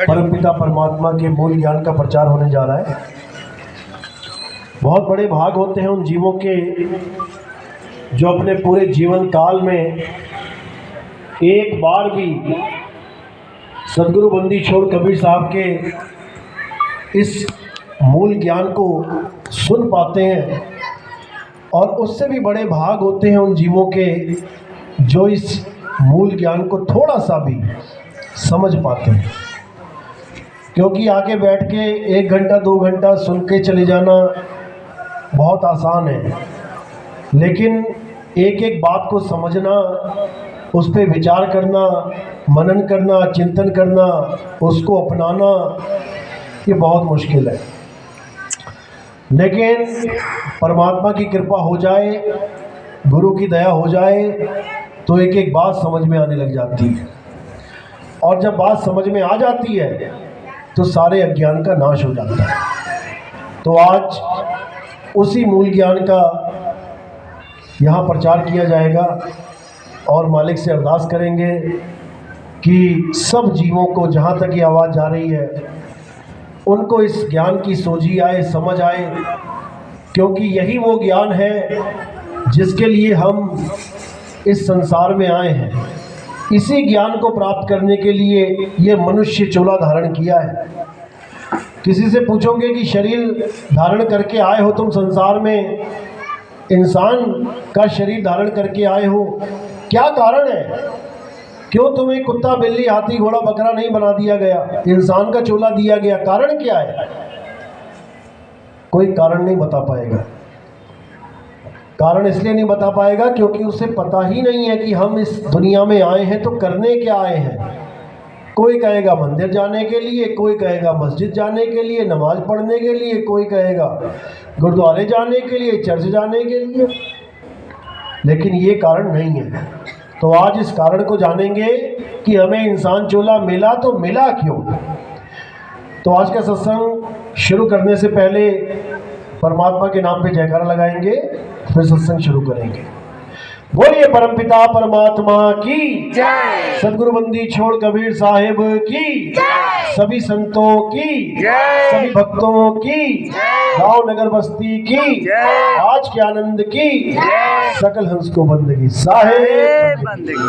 परमपिता परमात्मा के मूल ज्ञान का प्रचार होने जा रहा है। बहुत बड़े भाग होते हैं उन जीवों के जो अपने पूरे जीवन काल में एक बार भी सदगुरु बंदी छोड़ कबीर साहब के इस मूल ज्ञान को सुन पाते हैं, और उससे भी बड़े भाग होते हैं उन जीवों के जो इस मूल ज्ञान को थोड़ा सा भी समझ पाते हैं। क्योंकि आके बैठ के 1 घंटा 2 घंटा सुन के चले जाना बहुत आसान है, लेकिन एक एक बात को समझना, उस पर विचार करना, मनन करना, चिंतन करना, उसको अपनाना, ये बहुत मुश्किल है। लेकिन परमात्मा की कृपा हो जाए, गुरु की दया हो जाए, तो एक एक बात समझ में आने लग जाती है। और जब बात समझ में आ जाती है तो सारे अज्ञान का नाश हो जाता है। तो आज उसी मूल ज्ञान का यहाँ प्रचार किया जाएगा, और मालिक से अरदास करेंगे कि सब जीवों को जहाँ तक ये आवाज़ जा रही है उनको इस ज्ञान की सोझी आए, समझ आए, क्योंकि यही वो ज्ञान है जिसके लिए हम इस संसार में आए हैं। इसी ज्ञान को प्राप्त करने के लिए ये मनुष्य चोला धारण किया है। किसी से पूछोगे कि शरीर धारण करके आए हो तुम संसार में, इंसान का शरीर धारण करके आए हो, क्या कारण है? क्यों तुम्हें कुत्ता बिल्ली हाथी घोड़ा बकरा नहीं बना दिया गया, इंसान का चोला दिया गया? कारण क्या है? कोई कारण नहीं बता पाएगा। कारण इसलिए नहीं बता पाएगा क्योंकि उसे पता ही नहीं है कि हम इस दुनिया में आए हैं तो करने क्या आए हैं। कोई कहेगा मंदिर जाने के लिए, कोई कहेगा मस्जिद जाने के लिए, नमाज पढ़ने के लिए, कोई कहेगा गुरुद्वारे जाने के लिए, चर्च जाने के लिए, लेकिन ये कारण नहीं है। तो आज इस कारण को जानेंगे कि हमें इंसान चोला मिला तो मिला क्यों। तो आज का सत्संग शुरू करने से पहले परमात्मा के नाम पे जयकारा लगाएंगे, फिर सत्संग शुरू करेंगे। बोलिए परमपिता परमात्मा की जय, सदगुरु बंदी छोड़ कबीर साहिब की जय, सभी संतों की जय, सभी भक्तों की जय, गांव नगर बस्ती की जय, आज के आनंद की जय, सकल हंस को बंदगी साहिब बंदगी।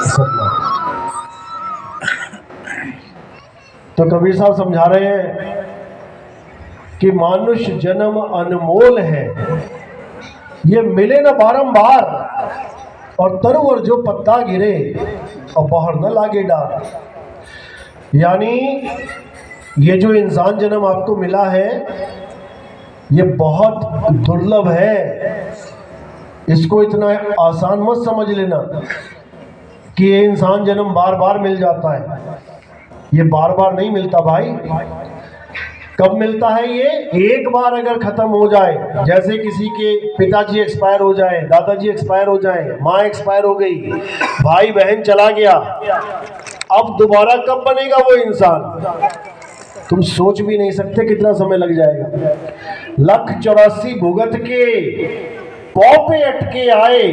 तो कबीर साहब समझा रहे हैं कि मानुष जन्म अनमोल है, ये मिले न बारंबार, और तरुवर जो पत्ता गिरे और बाहर न लागे डार। यानी ये जो इंसान जन्म आपको मिला है ये बहुत दुर्लभ है। इसको इतना आसान मत समझ लेना कि ये इंसान जन्म बार बार मिल जाता है। ये बार बार नहीं मिलता भाई। कब मिलता है ये? एक बार अगर खत्म हो जाए, जैसे किसी के पिताजी एक्सपायर हो जाए, दादाजी एक्सपायर हो जाए, माँ एक्सपायर हो गई, भाई बहन चला गया, अब दोबारा कब बनेगा वो इंसान? तुम सोच भी नहीं सकते कितना समय लग जाएगा। 184 भुगत के पौ पे अटके आए,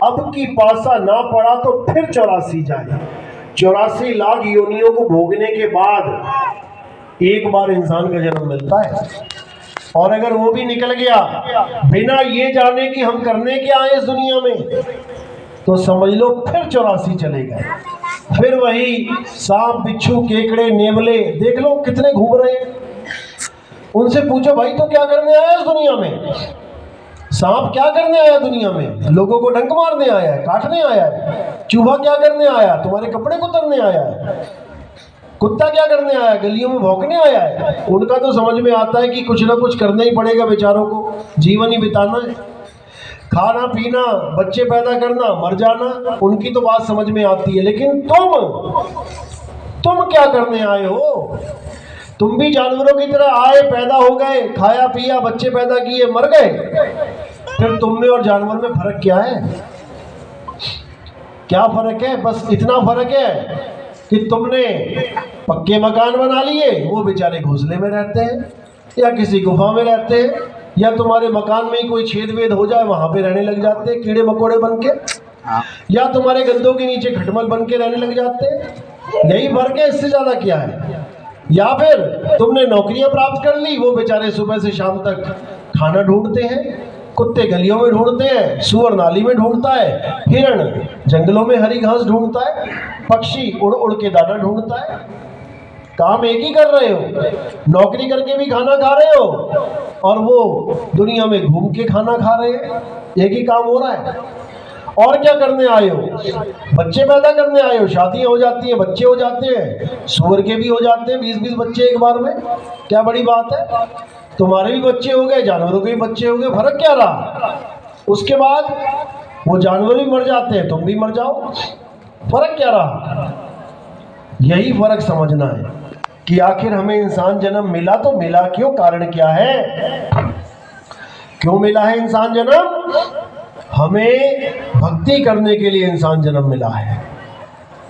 अब की पासा ना पड़ा तो फिर 84 जाए। 84 लाख योनियों को भोगने के बाद एक बार इंसान का जन्म मिलता है, और अगर वो भी निकल गया बिना ये जाने कि हम करने क्या आए इस दुनिया में, तो समझ लो फिर 84 चले गए। फिर वही सांप बिच्छू केकड़े नेवले देख लो कितने घूम रहे हैं। उनसे पूछो भाई तो क्या करने आया इस दुनिया में? सांप क्या करने आया दुनिया में? लोगों को डंक मारने आया है, काटने आया है। चूहा क्या करने आया? तुम्हारे कपड़े कुतरने आया है। कुत्ता क्या करने आया? गलियों में भौंकने आया है। उनका तो समझ में आता है कि कुछ ना कुछ करना ही पड़ेगा, बेचारों को जीवन ही बिताना है, खाना पीना, बच्चे पैदा करना, मर जाना, उनकी तो बात समझ में आती है। लेकिन तुम क्या करने आए हो? तुम भी जानवरों की तरह आए, पैदा हो गए, खाया पिया, बच्चे पैदा किए, मर गए। फिर तुम में और जानवर में फर्क क्या है? क्या फर्क है? बस इतना फर्क है कि तुमने पक्के मकान बना लिए, वो बेचारे घोंसले में रहते हैं या किसी गुफा में रहते हैं, या तुम्हारे मकान में ही कोई छेद वेद हो जाए वहां पे रहने लग जाते हैं कीड़े मकोड़े बन के, या तुम्हारे गद्दों के नीचे खटमल बन के रहने लग जाते हैं, यही फर्क है, इससे ज्यादा क्या है। या फिर तुमने नौकरियां प्राप्त कर ली, वो बेचारे सुबह से शाम तक खाना ढूंढते हैं, कुत्ते गलियों में ढूंढते हैं, सुअर नाली में ढूंढता है, हिरण जंगलों में हरी घास ढूंढता है, पक्षी उड़ उड़ के दाना ढूंढता है। काम एक ही कर रहे हो, नौकरी करके भी खाना खा रहे हो और वो दुनिया में घूम के खाना खा रहे हैं, एक ही काम हो रहा है। और क्या करने आए हो? बच्चे पैदा करने आए हो, शादियां हो जाती हैं, बच्चे हो जाते हैं, सूअर के भी हो जाते हैं 20-20 बच्चे एक बार में, क्या बड़ी बात है। तुम्हारे भी बच्चे हो गए, जानवरों के भी बच्चे हो गए, फर्क क्या रहा? उसके बाद वो जानवर भी मर जाते हैं, तुम भी मर जाओ, फर्क क्या रहा? यही फर्क समझना है कि आखिर हमें इंसान जन्म मिला तो मिला क्यों, कारण क्या है, क्यों मिला है इंसान जन्म? हमें भक्ति करने के लिए इंसान जन्म मिला है,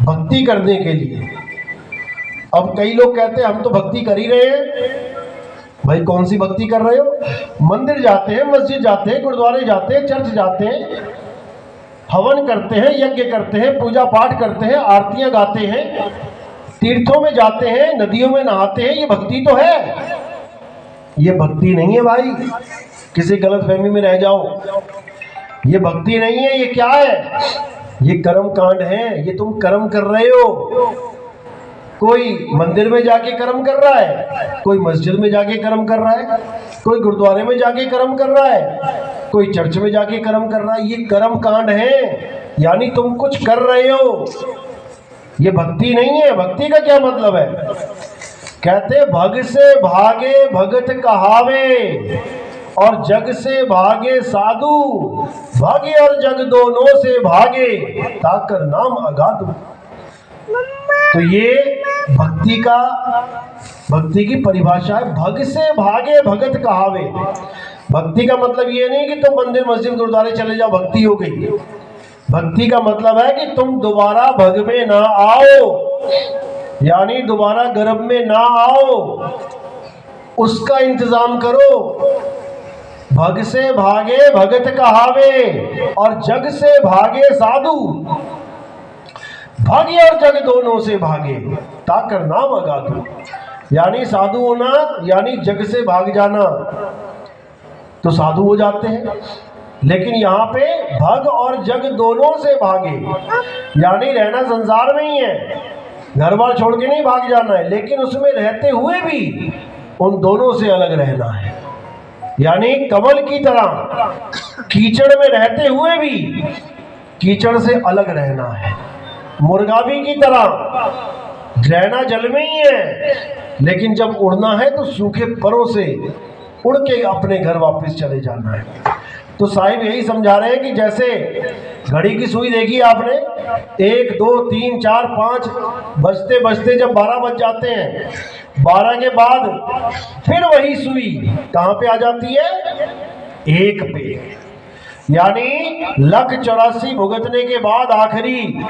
भक्ति करने के लिए। अब कई लोग कहते हैं हम तो भक्ति कर ही रहे हैं। भाई कौन सी भक्ति कर रहे हो? मंदिर जाते हैं, मस्जिद जाते हैं, गुरुद्वारे जाते हैं, चर्च जाते हैं, हवन करते हैं, यज्ञ करते हैं, पूजा पाठ करते हैं, आरतियां गाते हैं, तीर्थों में जाते हैं, नदियों में नहाते हैं, ये भक्ति तो है। ये भक्ति नहीं है भाई, किसी गलत फहमी में रह जाओ, ये भक्ति नहीं है। ये क्या है? ये कर्म कांड है, ये तुम कर्म कर रहे हो। कोई मंदिर में जाके कर्म कर रहा है, कोई मस्जिद में जाके कर्म कर रहा है, कोई गुरुद्वारे में जाके कर्म कर रहा है, कोई चर्च में जाके कर्म कर रहा है, ये कर्म कांड है, यानी तुम कुछ कर रहे हो, ये भक्ति नहीं है। भक्ति का क्या मतलब है? कहते भग से भागे भगत कहावे और जग से भागे साधु, भागे और जग दोनों से भागे ताकर नाम अगाधु। तो ये भक्ति की परिभाषा है, भग से भागे भगत कहावे। भक्ति का मतलब ये नहीं कि तुम मंदिर मस्जिद गुरुद्वारे चले जाओ भक्ति हो गई। भक्ति का मतलब है कि तुम दोबारा भग में ना आओ, यानी दोबारा गर्भ में ना आओ, उसका इंतजाम करो। भग से भागे भगत कहावे और जग से भागे साधु, भागे और जग दोनों से भागे ताकर नाम अगाधु। यानी साधु होना यानी जग से भाग जाना, तो साधु हो जाते हैं। लेकिन यहाँ पे भग और जग दोनों से भागे, यानी रहना संसार में ही है, घर बार छोड़ के नहीं भाग जाना है, लेकिन उसमें रहते हुए भी उन दोनों से अलग रहना है। यानी कमल की तरह कीचड़ में रहते हुए भी कीचड़ से अलग रहना है। मुर्गाबी की तरह रहना जल में ही है, लेकिन जब उड़ना है तो सूखे परों से उड़ के अपने घर वापस चले जाना है। तो साहिब यही समझा रहे हैं कि जैसे घड़ी की सुई देखी आपने, 1 2 3 4 5 बजते बजते जब 12 बज जाते हैं, 12 के बाद फिर वही सुई कहाँ पे आ जाती है? 1 पे। यानी 1,84 भुगतने के बाद आखिरी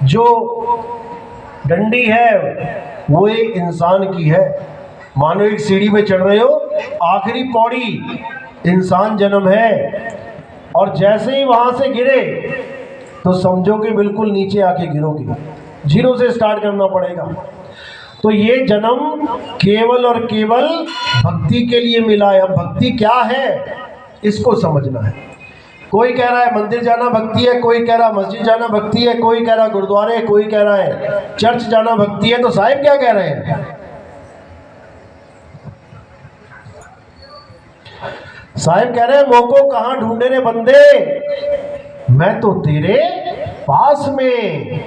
जो डंडी है वो एक इंसान की है। मानो एक सीढ़ी पे चढ़ रहे हो, आखिरी पौड़ी इंसान जन्म है, और जैसे ही वहां से गिरे तो समझो कि बिल्कुल नीचे आके गिरोगे, जीरो से स्टार्ट करना पड़ेगा। तो ये जन्म केवल और केवल भक्ति के लिए मिला है। अब भक्ति क्या है इसको समझना है। कोई कह रहा है मंदिर जाना भक्ति है, कोई कह रहा है मस्जिद जाना भक्ति है, कोई कह रहा है गुरुद्वारे, कोई कह रहा है चर्च जाना भक्ति है। तो साहिब क्या कह रहे हैं? साहिब कह रहे हैं मोको कहां ढूंढे रे बंदे, मैं तो तेरे पास में,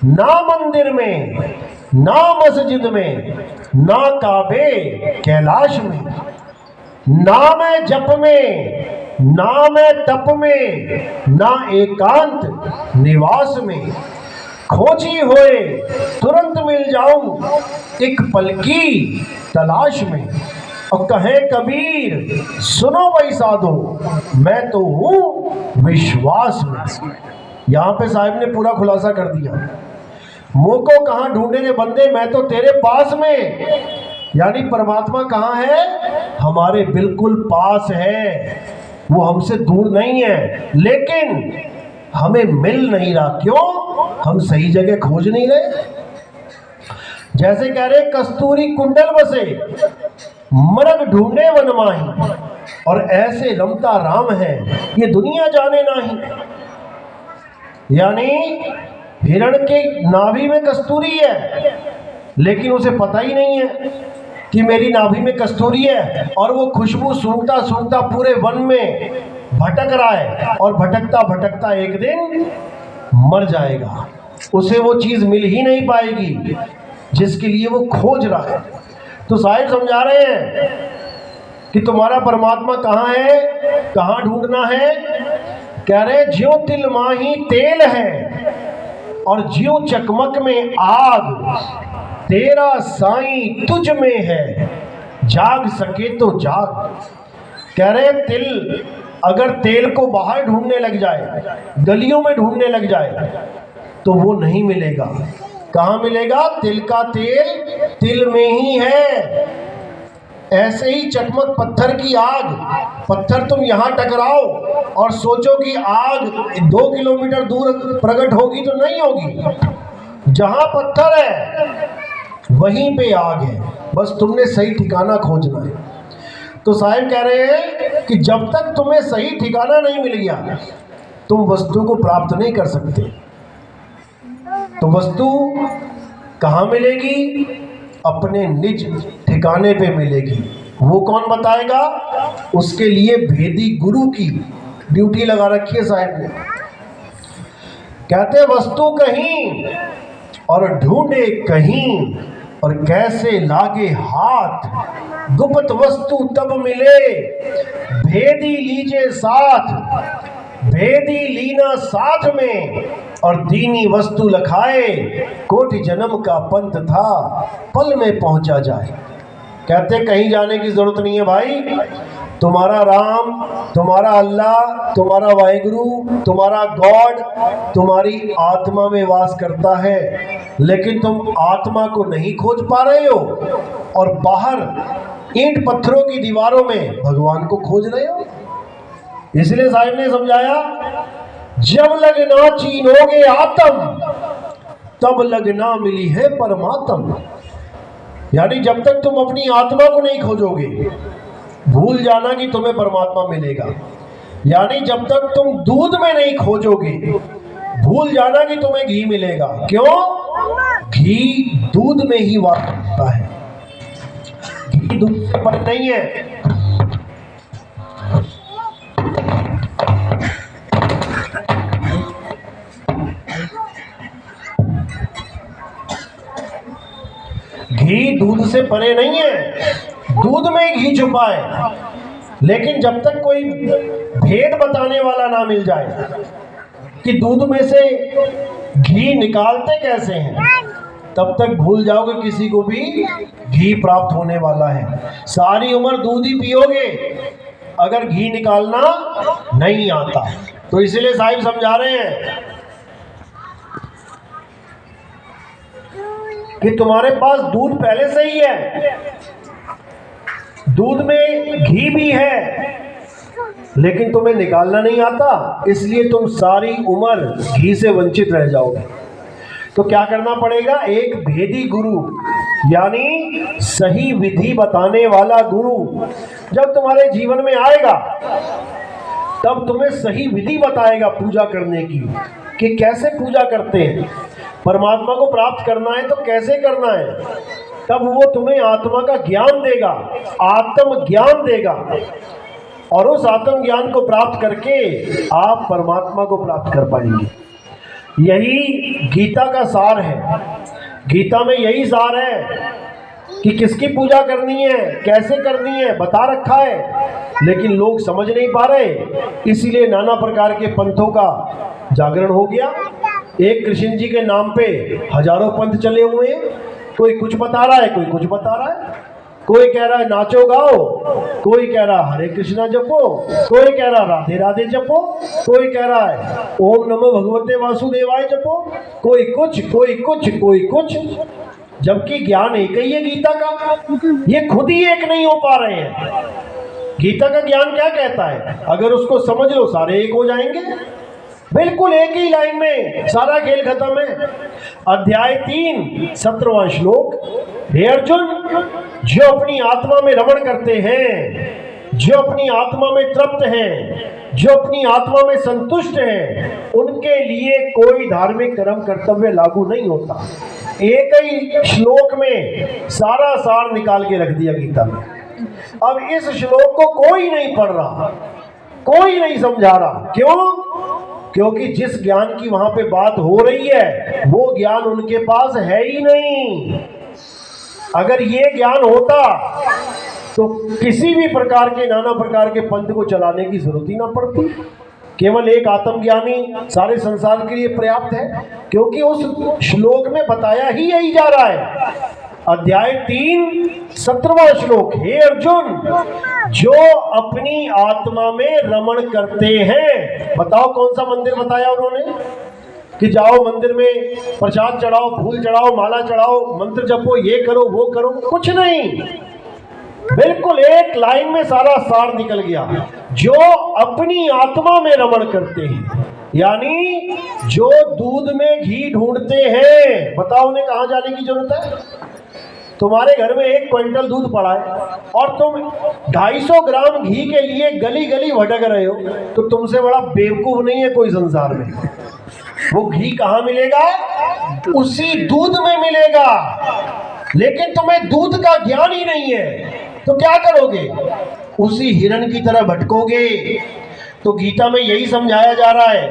ना मंदिर में, ना मस्जिद में, ना काबे कैलाश में, ना मैं जप में, ना मैं तप में, ना एकांत निवास में, खोजी होए तुरंत मिल जाऊं एक पल की तलाश में। और कहे कबीर सुनो भाई साधो, मैं तो हूं विश्वास में। यहां पे साहिब ने पूरा खुलासा कर दिया। मोको कहां ढूंढे रे बंदे, मैं तो तेरे पास में, यानी परमात्मा कहां है? हमारे बिल्कुल पास है, वो हमसे दूर नहीं है, लेकिन हमें मिल नहीं रहा। क्यों? हम सही जगह खोज नहीं रहे। जैसे कह रहे कस्तूरी कुंडल बसे, मरग ढूंढे वन माही, और ऐसे रमता राम है ये दुनिया जाने नाही। यानी हिरण के नाभि में कस्तूरी है, लेकिन उसे पता ही नहीं है कि मेरी नाभि में कस्तूरी है, और वो खुशबू सूंघता सूंघता पूरे वन में भटक रहा है, और भटकता भटकता एक दिन मर जाएगा। उसे वो चीज मिल ही नहीं पाएगी जिसके लिए वो खोज रहा है। तो साहिब समझा रहे हैं कि तुम्हारा परमात्मा कहाँ है, कहाँ ढूंढना है। कह रहे ज्यों तिल माही तेल है, और ज्यों चकमक में आग, तेरा साईं तुझ में है, जाग सके तो जाग। कह रहे तिल, अगर तेल को बाहर ढूंढने लग जाए, गलियों में ढूंढने लग जाए, तो वो नहीं मिलेगा। कहाँ मिलेगा? तिल का तेल तिल में ही है। ऐसे ही चकमक पत्थर की आग, पत्थर तुम यहाँ टकराओ और सोचो कि आग 2 किलोमीटर दूर प्रकट होगी, तो नहीं होगी। जहाँ पत्थर है वहीं पे आग है, बस तुमने सही ठिकाना खोजना है। तो साहिब कह रहे हैं कि जब तक तुम्हें सही ठिकाना नहीं मिल गया, तुम वस्तु को प्राप्त नहीं कर सकते। तो वस्तु कहाँ मिलेगी? अपने निज ठिकाने पे मिलेगी। वो कौन बताएगा? उसके लिए भेदी गुरु की ड्यूटी लगा रखी है साहिब ने। कहते वस्तु कहीं और ढूंढे कहीं, और कैसे लागे हाथ, गुप्त वस्तु तब मिले, भेदी लीजे साथ, भेदी लीना साथ में, और दीनी वस्तु लखाए, कोटि जन्म का पंथ था, पल में पहुंचा जाए। कहते कहीं जाने की जरूरत नहीं है भाई। तुम्हारा राम, तुम्हारा अल्लाह, तुम्हारा वाहिगुरु, तुम्हारा गॉड तुम्हारी आत्मा में वास करता है, लेकिन तुम आत्मा को नहीं खोज पा रहे हो, और बाहर ईंट पत्थरों की दीवारों में भगवान को खोज रहे हो। इसलिए साहिब ने समझाया, जब लगना चीनोगे आत्म, तब लगना मिली है परमात्म। यानी जब तक तुम अपनी आत्मा को नहीं खोजोगे, भूल जाना कि तुम्हें परमात्मा मिलेगा। यानी जब तक तुम दूध में नहीं खोजोगे, भूल जाना कि तुम्हें घी मिलेगा। क्यों? घी दूध में ही वास करता है, घी दूध से पर नहीं है। घी दूध से परे नहीं है, दूध में घी छुपा है। लेकिन जब तक कोई भेद बताने वाला ना मिल जाए कि दूध में से घी निकालते कैसे हैं, तब तक भूल जाओगे किसी को भी घी प्राप्त होने वाला है। सारी उम्र दूध ही पियोगे अगर घी निकालना नहीं आता। तो इसलिए साहिब समझा रहे हैं कि तुम्हारे पास दूध पहले से ही है, दूध में घी भी है, लेकिन तुम्हें निकालना नहीं आता, इसलिए तुम सारी उम्र घी से वंचित रह जाओगे। तो क्या करना पड़ेगा? एक भेदी गुरु, यानी सही विधि बताने वाला गुरु जब तुम्हारे जीवन में आएगा, तब तुम्हें सही विधि बताएगा पूजा करने की, कि कैसे पूजा करते हैं। परमात्मा को प्राप्त करना है तो कैसे करना है, तब वो तुम्हें आत्मा का ज्ञान देगा, आत्म ज्ञान देगा, और उस आत्म ज्ञान को प्राप्त करके आप परमात्मा को प्राप्त कर पाएंगे। यही गीता का सार है। गीता में यही सार है कि किसकी पूजा करनी है, कैसे करनी है, बता रखा है, लेकिन लोग समझ नहीं पा रहे। इसीलिए नाना प्रकार के पंथों का जागरण हो गया। एक कृष्ण जी के नाम पे हजारों पंथ चले हुए हैं। कोई कुछ बता रहा है, कोई कुछ बता रहा है। कोई कह रहा है नाचो गाओ, कोई कह रहा है हरे कृष्णा जपो, कोई कह रहा राधे राधे जपो, कोई कह रहा है ओम नमो भगवते वासुदेवाय जपो, कोई कुछ कोई कुछ कोई कुछ, जबकि ज्ञान एक ही है गीता का। ये खुद ही एक नहीं हो पा रहे हैं। गीता का ज्ञान क्या कहता है? अगर उसको समझ लो सारे एक हो जाएंगे। बिल्कुल एक ही लाइन में सारा खेल खत्म है। अध्याय 3 17वां श्लोक, हे अर्जुन, जो अपनी आत्मा में रमण करते हैं, जो अपनी आत्मा में तृप्त हैं, जो अपनी आत्मा में संतुष्ट हैं, उनके लिए कोई धार्मिक कर्म कर्तव्य लागू नहीं होता। एक ही श्लोक में सारा सार निकाल के रख दिया गीता में। अब इस श्लोक को कोई नहीं पढ़ रहा, कोई नहीं समझा रहा। क्यों? क्योंकि जिस ज्ञान की वहां पे बात हो रही है वो ज्ञान उनके पास है ही नहीं। अगर ये ज्ञान होता तो किसी भी प्रकार के नाना प्रकार के पंथ को चलाने की जरूरत ही ना पड़ती। केवल एक आत्मज्ञानी सारे संसार के लिए पर्याप्त है, क्योंकि उस श्लोक में बताया ही यही जा रहा है। अध्याय 3 17वां श्लोक, हे अर्जुन, जो अपनी आत्मा में रमण करते हैं। बताओ कौन सा मंदिर बताया उन्होंने कि जाओ मंदिर में प्रसाद चढ़ाओ, फूल चढ़ाओ, माला चढ़ाओ, मंत्र जपो, ये करो वो करो? कुछ नहीं, बिल्कुल एक लाइन में सारा सार निकल गया। जो अपनी आत्मा में रमण करते हैं, यानी जो दूध में घी ढूंढते हैं। बताओ उन्हें कहां जाने की जरूरत है? तुम्हारे घर में 1 क्विंटल दूध पड़ा है और तुम 250 ग्राम घी के लिए गली गली भटक रहे हो, तो तुमसे बड़ा बेवकूफ नहीं है कोई संसार में। वो घी कहां मिलेगा? उसी दूध में मिलेगा। लेकिन तुम्हें दूध का ज्ञान ही नहीं है, तो क्या करोगे? उसी हिरण की तरह भटकोगे। तो गीता में यही समझाया जा रहा है।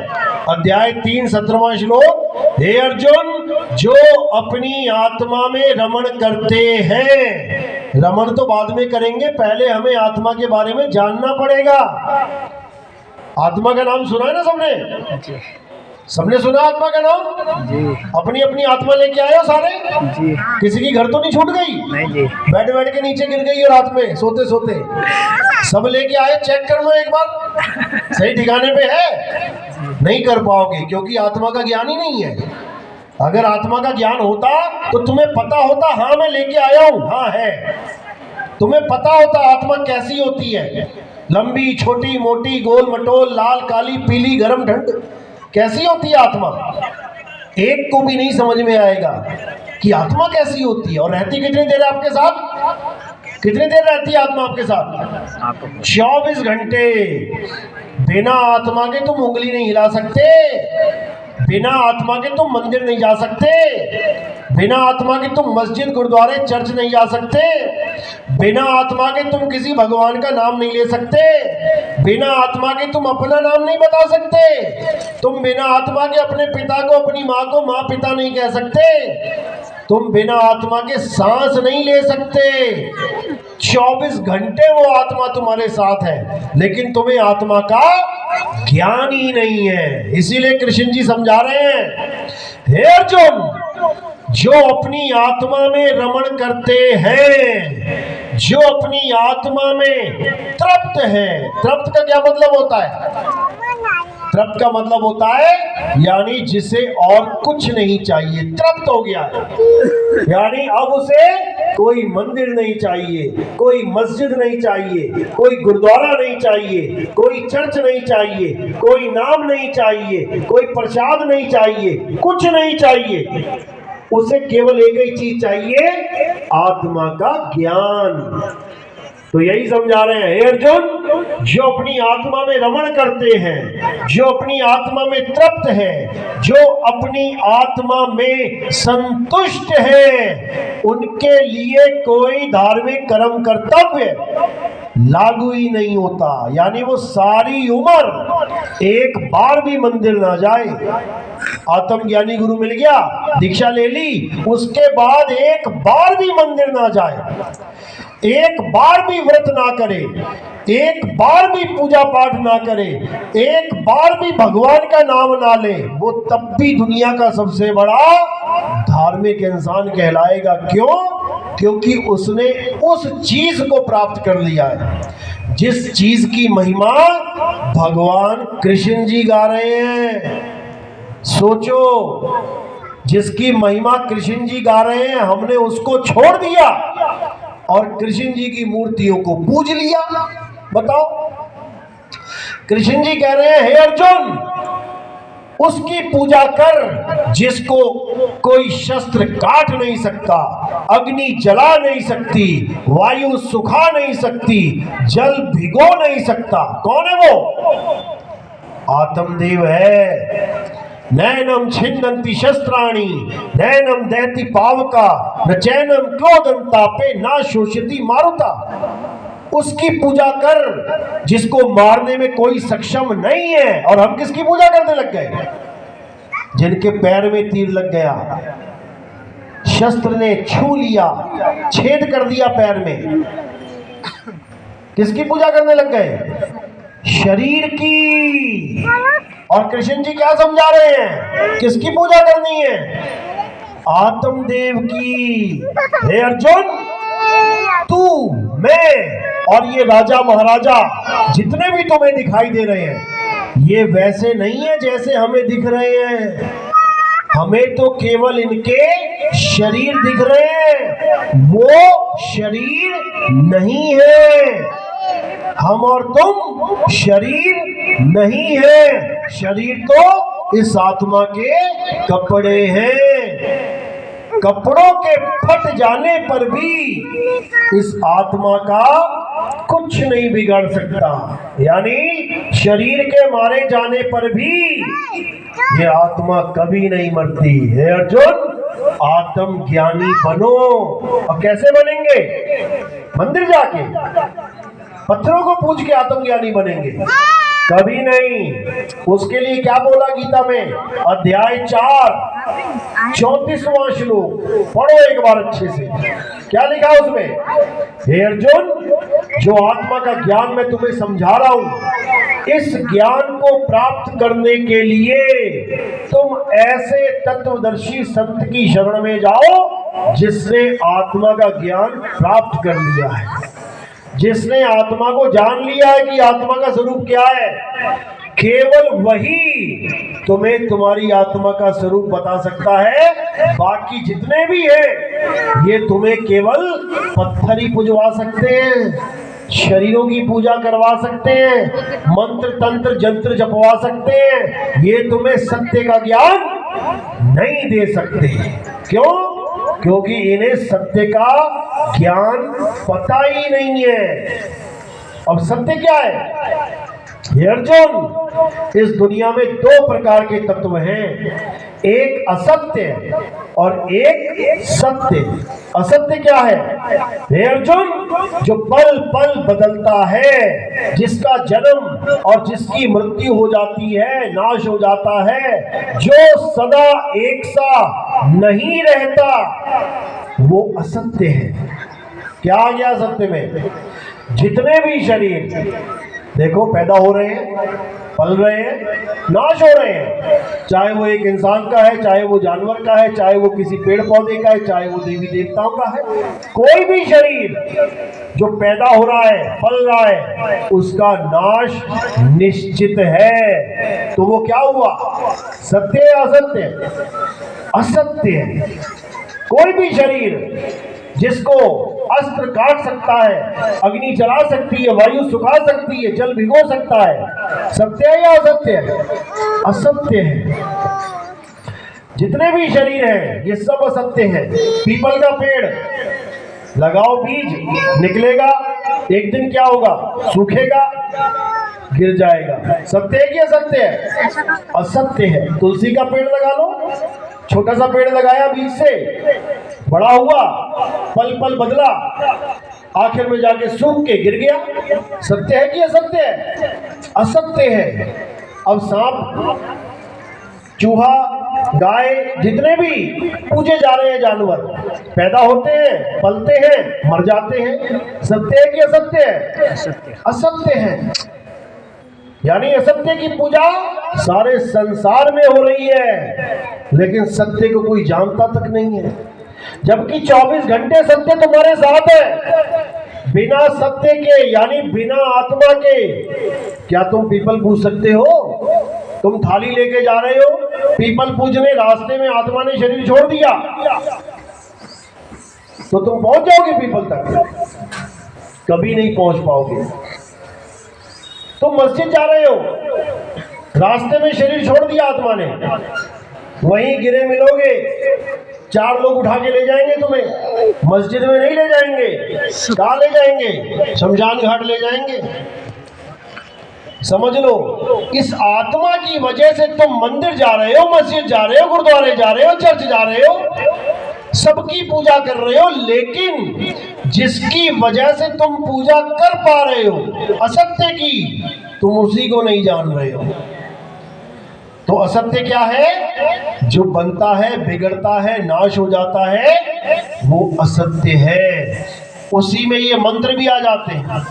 अध्याय 3 17वां श्लोक, हे अर्जुन, जो अपनी आत्मा में रमण करते हैं। रमण तो बाद में करेंगे, पहले हमें आत्मा के बारे में जानना पड़ेगा। आत्मा का नाम सुना है ना सबने? सबने सुना आत्मा का नाम जी। अपनी अपनी आत्मा लेके आए हो सारे जी। किसी की घर तो नहीं छूट गई? नहीं जी। बैठ बैठ के नीचे गिर गई है रात में सोते सोते? सब लेके आए, चेक कर लो एक बार सही ठिकाने पे है। नहीं कर पाओगे क्योंकि आत्मा का ज्ञान ही नहीं है। अगर आत्मा का ज्ञान होता तो तुम्हें पता होता, हाँ मैं लेके आया हूं, हाँ है। तुम्हें पता होता आत्मा कैसी होती है, लंबी छोटी मोटी गोल मटोल लाल काली पीली गरम ठंड, कैसी होती है आत्मा? एक को भी नहीं समझ में आएगा कि आत्मा कैसी होती है। और रहती कितनी देर है आपके साथ? कितनी देर रहती है आत्मा आपके साथ? 24 घंटे। बिना आत्मा के तुम उंगली नहीं हिला सकते, बिना आत्मा के तुम मंदिर नहीं जा सकते, बिना आत्मा के तुम मस्जिद गुरुद्वारे चर्च नहीं जा सकते, बिना आत्मा के तुम किसी भगवान का नाम नहीं ले सकते, बिना आत्मा के तुम अपना नाम नहीं बता सकते, तुम बिना आत्मा के अपने पिता को अपनी माँ को माँ पिता नहीं कह सकते, तुम बिना आत्मा के सांस नहीं ले सकते। 24 घंटे वो आत्मा तुम्हारे साथ है, लेकिन तुम्हें आत्मा का ज्ञान ही नहीं है। इसीलिए कृष्ण जी समझा रहे हैं, हे अर्जुन, जो अपनी आत्मा में रमण करते हैं, जो अपनी आत्मा में तृप्त है। तृप्त का क्या मतलब होता है? तृप्त का मतलब होता है यानी जिसे और कुछ नहीं चाहिए, तृप्त हो गया है। यानी अब उसे कोई मंदिर नहीं चाहिए, कोई मस्जिद नहीं चाहिए, कोई गुरुद्वारा नहीं चाहिए, कोई चर्च नहीं चाहिए, कोई नाम नहीं चाहिए, कोई प्रसाद नहीं चाहिए, कुछ नहीं चाहिए। उसे केवल एक ही चीज चाहिए, आत्मा का ज्ञान। तो यही समझा रहे हैं, हे अर्जुन, जो अपनी आत्मा में रमण करते हैं, जो अपनी आत्मा में तृप्त है, जो अपनी आत्मा में संतुष्ट है, उनके लिए कोई धार्मिक कर्म कर्तव्य लागू ही नहीं होता। यानी वो सारी उम्र एक बार भी मंदिर ना जाए। आत्मज्ञानी गुरु मिल गया, दीक्षा ले ली, उसके बाद एक बार भी मंदिर ना जाए, एक बार भी व्रत ना करे, एक बार भी पूजा पाठ ना करे, एक बार भी भगवान का नाम ना ले, वो तब भी दुनिया का सबसे बड़ा धार्मिक इंसान कहलाएगा। क्यों? क्योंकि उसने उस चीज को प्राप्त कर लिया है जिस चीज की महिमा भगवान कृष्ण जी गा रहे हैं। सोचो, जिसकी महिमा कृष्ण जी गा रहे हैं, हमने उसको छोड़ दिया और कृष्ण जी की मूर्तियों को पूज लिया। बताओ, कृष्ण जी कह रहे हैं, हे अर्जुन, उसकी पूजा कर जिसको कोई शस्त्र काट नहीं सकता, अग्नि जला नहीं सकती, वायु सुखा नहीं सकती, जल भिगो नहीं सकता। कौन है वो? आत्मदेव है। नैनम छिन्नन्ति शस्त्राणि नैनम दहति पावका न चैनम क्रोधम तापे ना शोषयति मारुता। उसकी पूजा कर जिसको मारने में कोई सक्षम नहीं है। और हम किसकी पूजा करने लग गए? जिनके पैर में तीर लग गया, शस्त्र ने छू लिया, छेद कर दिया पैर में, किसकी पूजा करने लग गए? शरीर की। और कृष्ण जी क्या समझा रहे हैं? किसकी पूजा करनी है? आत्मदेव की। हे अर्जुन, तू, मैं और ये राजा महाराजा जितने भी तुम्हें दिखाई दे रहे हैं, ये वैसे नहीं है जैसे हमें दिख रहे हैं। हमें तो केवल इनके शरीर दिख रहे हैं, वो शरीर नहीं है। हम और तुम शरीर नहीं है। शरीर तो इस आत्मा के कपड़े हैं। कपड़ों के फट जाने पर भी इस आत्मा का कुछ नहीं बिगड़ सकता। यानी शरीर के मारे जाने पर भी ये आत्मा कभी नहीं मरती है। अर्जुन, आत्म ज्ञानी बनो। और कैसे बनेंगे? मंदिर जाके पत्थरों को पूज के आत्मज्ञानी बनेंगे? कभी नहीं। उसके लिए क्या बोला गीता में? अध्याय 4 34वां श्लोक पढ़ो एक बार अच्छे से। क्या लिखा उसमें? हे अर्जुन, जो आत्मा का ज्ञान मैं तुम्हें समझा रहा हूं, इस ज्ञान को प्राप्त करने के लिए तुम ऐसे तत्वदर्शी संत की शरण में जाओ जिसने आत्मा का ज्ञान प्राप्त कर लिया है, जिसने आत्मा को जान लिया है कि आत्मा का स्वरूप क्या है। केवल वही तुम्हें तुम्हारी आत्मा का स्वरूप बता सकता है। बाकी जितने भी हैं ये तुम्हें केवल पत्थर ही पुजवा सकते हैं, शरीरों की पूजा करवा सकते हैं, मंत्र तंत्र जंत्र जपवा सकते हैं। ये तुम्हें सत्य का ज्ञान नहीं दे सकते। क्यों? क्योंकि इन्हें सत्य का ज्ञान पता ही नहीं है। अब सत्य क्या है? हे अर्जुन, इस दुनिया में दो प्रकार के तत्व हैं, एक असत्य और एक सत्य। असत्य क्या है? हे अर्जुन, जो पल पल बदलता है, जिसका जन्म और जिसकी मृत्यु हो जाती है, नाश हो जाता है, जो सदा एक सा नहीं रहता, वो असत्य है। क्या आ गया सत्य में? जितने भी शरीर देखो पैदा हो रहे हैं, पल रहे हैं, नाश हो रहे हैं, चाहे वो एक इंसान का है, चाहे वो जानवर का है, चाहे वो किसी पेड़ पौधे का है, चाहे वो देवी देवताओं का है। कोई भी शरीर जो पैदा हो रहा है, पल रहा है, उसका नाश निश्चित है। तो वो क्या हुआ? सत्य है असत्य? असत्य है। कोई भी शरीर जिसको अस्त्र काट सकता है, अग्नि जला सकती है, वायु सुखा सकती है, जल भिगो सकता है, सत्य है या असत्य है? असत्य है। जितने भी शरीर हैं ये सब असत्य है। पीपल का पेड़ लगाओ, बीज निकलेगा, एक दिन क्या होगा? सूखेगा, गिर जाएगा। सत्य है कि असत्य है? असत्य है। तुलसी का पेड़ लगा लो, छोटा सा पेड़ लगाया, बीज से बड़ा हुआ, पल पल बदला, आखिर में जाके सूख के गिर गया। सत्य है कि असत्य है? असत्य है। अब सांप, चूहा, गाय, जितने भी पूजे जा रहे हैं जानवर, पैदा होते हैं, पलते हैं, मर जाते हैं। सत्य है कि असत्य है? असत्य है। यानी असत्य की पूजा सारे संसार में हो रही है, लेकिन सत्य को कोई जानता तक नहीं है। जबकि 24 घंटे सत्य तुम्हारे साथ है। बिना सत्य के यानी बिना आत्मा के क्या तुम पीपल पूज सकते हो? तुम थाली लेके जा रहे हो पीपल पूजने, रास्ते में आत्मा ने शरीर छोड़ दिया तो तुम पहुंच जाओगे पीपल तक? कभी नहीं पहुंच पाओगे। तुम मस्जिद जा रहे हो, रास्ते में शरीर छोड़ दिया आत्मा ने, वहीं गिरे मिलोगे, 4 लोग उठा के ले जाएंगे तुम्हें, मस्जिद में नहीं ले जाएंगे, कहाँ ले जाएंगे? शमशान घाट ले जाएंगे। समझ लो, इस आत्मा की वजह से तुम मंदिर जा रहे हो, मस्जिद जा रहे हो, गुरुद्वारे जा रहे हो, चर्च जा रहे हो, सबकी पूजा कर रहे हो, लेकिन जिसकी वजह से तुम पूजा कर पा रहे हो असत्य की, तुम उसी को नहीं जान रहे हो। तो असत्य क्या है? जो बनता है, बिगड़ता है, नाश हो जाता है, वो असत्य है। उसी में ये मंत्र भी आ जाते हैं।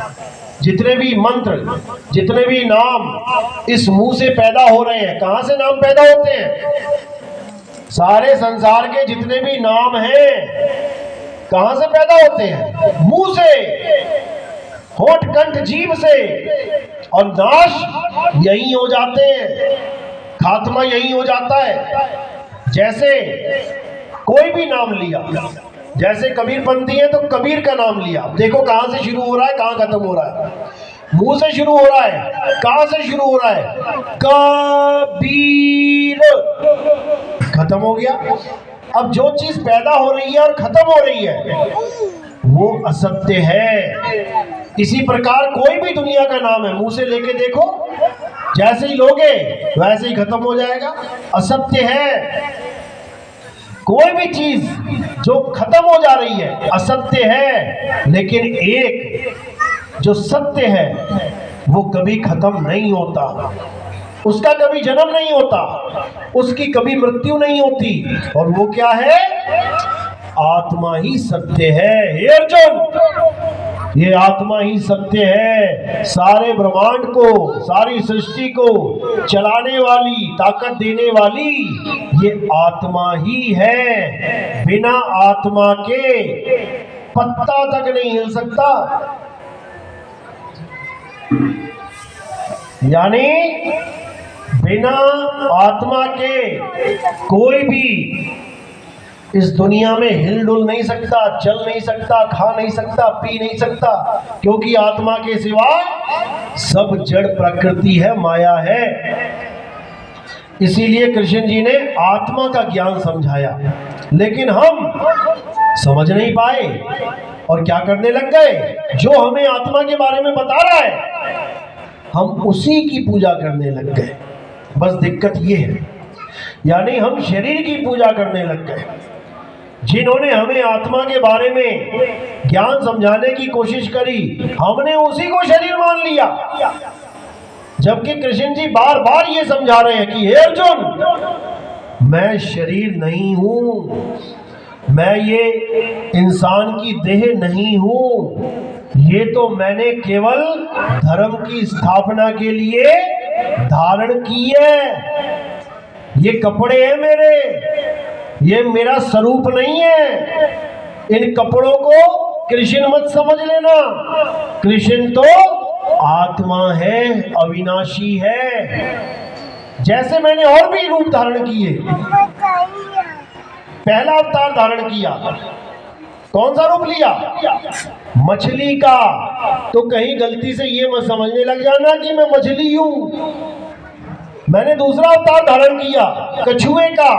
जितने भी मंत्र, जितने भी नाम इस मुंह से पैदा हो रहे हैं, कहां से नाम पैदा होते हैं? सारे संसार के जितने भी नाम हैं कहां से पैदा होते हैं? मुंह से, होठ कंठ जीभ से, और नाश यही हो जाते हैं, खात्मा यही हो जाता है। जैसे कोई भी नाम लिया, जैसे कबीरपंथी है तो कबीर का नाम लिया, देखो कहां से शुरू हो रहा है, कहां खत्म हो रहा है? मुंह से शुरू हो रहा है। कहां से शुरू हो रहा है? कबीर, खत्म हो गया। अब जो चीज पैदा हो रही है और खत्म हो रही है वो असत्य है। इसी प्रकार कोई भी दुनिया का नाम है, मुंह से लेके देखो, जैसे ही लोगे वैसे ही खत्म हो जाएगा, असत्य है। कोई भी चीज जो खत्म हो जा रही है असत्य है, लेकिन एक जो सत्य है वो कभी खत्म नहीं होता, उसका कभी जन्म नहीं होता, उसकी कभी मृत्यु नहीं होती, और वो क्या है? आत्मा ही सत्य है। हे अर्जुन, ये आत्मा ही सत्य है। सारे ब्रह्मांड को, सारी सृष्टि को चलाने वाली, ताकत देने वाली ये आत्मा ही है। बिना आत्मा के पत्ता तक नहीं हिल सकता। यानी बिना आत्मा के कोई भी इस दुनिया में हिलडुल नहीं सकता, चल नहीं सकता, खा नहीं सकता, पी नहीं सकता, क्योंकि आत्मा के सिवा सब जड़ प्रकृति है, माया है। इसीलिए कृष्ण जी ने आत्मा का ज्ञान समझाया, लेकिन हम समझ नहीं पाए और क्या करने लग गए? जो हमें आत्मा के बारे में बता रहा है हम उसी की पूजा करने लग गए। बस दिक्कत ये है, यानी हम शरीर की पूजा करने लग गए। जिन्होंने हमें आत्मा के बारे में ज्ञान समझाने की कोशिश करी, हमने उसी को शरीर मान लिया। जबकि कृष्ण जी बार बार ये समझा रहे हैं कि हे अर्जुन, मैं शरीर नहीं हूं, मैं ये इंसान की देह नहीं हूं, ये तो मैंने केवल धर्म की स्थापना के लिए धारण की है। ये कपड़े हैं मेरे, ये मेरा स्वरूप नहीं है। इन कपड़ों को कृष्ण मत समझ लेना, कृष्ण तो आत्मा है, अविनाशी है। जैसे मैंने और भी रूप धारण किए, पहला अवतार धारण किया, कौन सा रूप लिया? मछली का। तो कहीं गलती से ये मत समझने लग जाना कि मैं मछली हूं। मैंने दूसरा अवतार धारण किया कछुए का,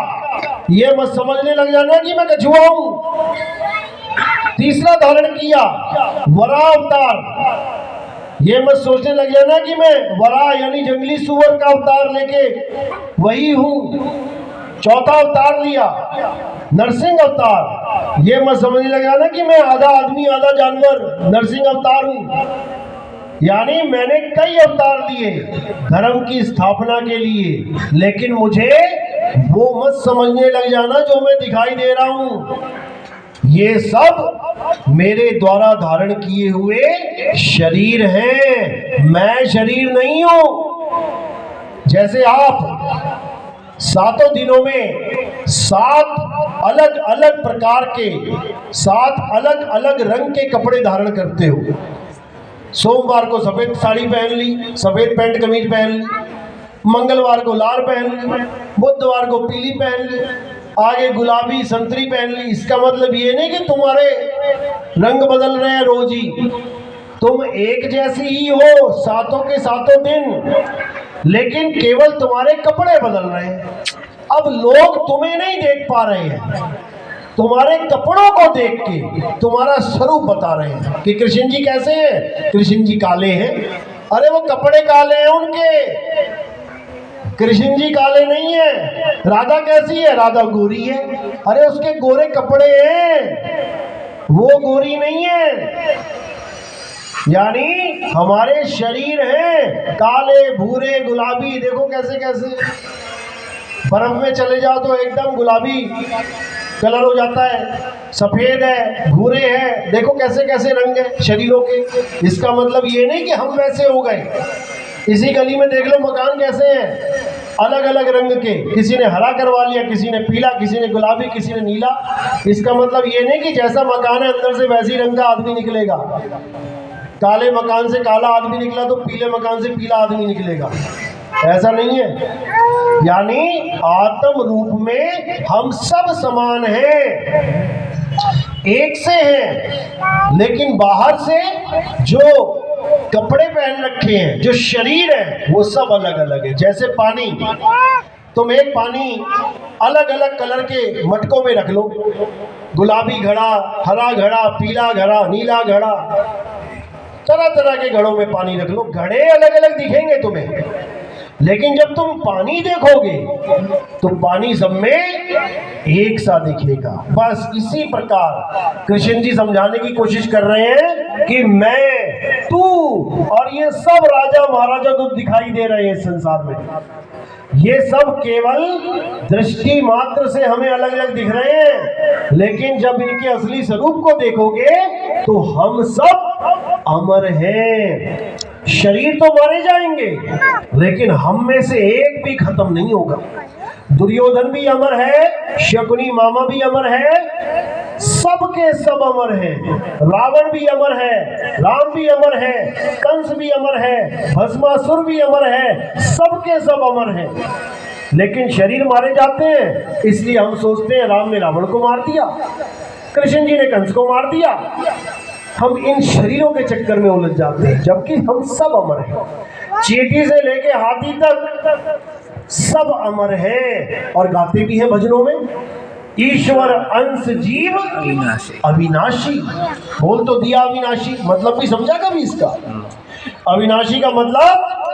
ये मत समझने लग जाना कि मैं कछुआ हूं। तीसरा धारण किया वराह अवतार, ये मत सोचने लग जाना कि मैं वराह यानी जंगली सुअर का अवतार लेके वही हूं। चौथा अवतार लिया नरसिंह अवतार, ये मत समझने लग जाना कि मैं आधा आदमी आधा जानवर नरसिंह अवतार हूं। यानी मैंने कई अवतार लिए धर्म की स्थापना के लिए, लेकिन मुझे वो मत समझने लग जाना जो मैं दिखाई दे रहा हूं। ये सब मेरे द्वारा धारण किए हुए शरीर हैं, मैं शरीर नहीं हूं। जैसे आप 7 दिनों में 7 अलग अलग प्रकार के 7 अलग अलग रंग के कपड़े धारण करते हो। सोमवार को सफेद साड़ी पहन ली, सफेद पैंट कमीज पहन ली, मंगलवार को लाल पहन ली, बुधवार को पीली पहन ली, आगे गुलाबी संतरी पहन ली। इसका मतलब ये नहीं कि तुम्हारे रंग बदल रहे हैं रोज ही, तुम एक जैसी ही हो सातों के सातों दिन, लेकिन केवल तुम्हारे कपड़े बदल रहे हैं। अब लोग तुम्हें नहीं देख पा रहे हैं, तुम्हारे कपड़ों को देख के तुम्हारा स्वरूप बता रहे हैं कि कृष्ण जी कैसे हैं। कृष्ण जी काले हैं, अरे वो कपड़े काले हैं उनके, कृष्ण जी काले नहीं है। राधा कैसी है? राधा गोरी है, अरे उसके गोरे कपड़े हैं, वो गोरी नहीं है। यानी हमारे शरीर हैं काले, भूरे, गुलाबी। देखो कैसे कैसे, बर्फ में चले जाओ तो एकदम गुलाबी कलर हो जाता है, सफेद है, भूरे हैं, देखो कैसे कैसे रंग है शरीरों के। इसका मतलब ये नहीं कि हम वैसे हो गए। इसी गली में देख लो मकान कैसे हैं, अलग अलग रंग के, किसी ने हरा करवा लिया, किसी ने पीला, किसी ने गुलाबी, किसी ने नीला। इसका मतलब ये नहीं कि जैसा मकान है अंदर से वैसी रंग का आदमी निकलेगा। काले मकान से काला आदमी निकला तो पीले मकान से पीला आदमी निकलेगा, ऐसा नहीं है। यानी आत्म रूप में हम सब समान हैं, एक से हैं, लेकिन बाहर से जो कपड़े पहन रखे हैं, जो शरीर है, वो सब अलग अलग है। जैसे पानी, तुम एक पानी अलग अलग कलर के मटकों में रख लो, गुलाबी घड़ा, हरा घड़ा, पीला घड़ा, नीला घड़ा, तरह तरह के घड़ों में पानी रख लो, घड़े अलग अलग दिखेंगे तुम्हें, लेकिन जब तुम पानी देखोगे तो पानी सब में एक सा दिखेगा। बस इसी प्रकार कृष्ण जी समझाने की कोशिश कर रहे हैं कि मैं, तू और ये सब राजा महाराजा तो दिखाई दे रहे हैं संसार में, ये सब केवल दृष्टि मात्र से हमें अलग अलग दिख रहे हैं, लेकिन जब इनके असली स्वरूप को देखोगे तो हम सब अमर हैं। शरीर तो मारे जाएंगे, लेकिन हम में से एक भी खत्म नहीं होगा। दुर्योधन भी अमर है, शकुनी मामा भी अमर है, सब के सब अमर हैं। रावण भी अमर है, राम भी अमर है, कंस भी अमर है, भस्मासुर भी अमर है, सब के सब अमर हैं। लेकिन शरीर मारे जाते हैं, इसलिए हम सोचते हैं राम ने रावण को मार दिया, कृष्ण जी ने कंस को मार दिया। हम इन शरीरों के चक्कर में उलझ जाते हैं, जबकि हम सब अमर हैं। चींटी से लेके हाथी तक सब अमर हैं, और गाते भी हैं भजनों में, ईश्वर अंश जीव अविनाशी। बोल तो दिया अविनाशी, मतलब भी समझा कभी इसका? अविनाशी का मतलब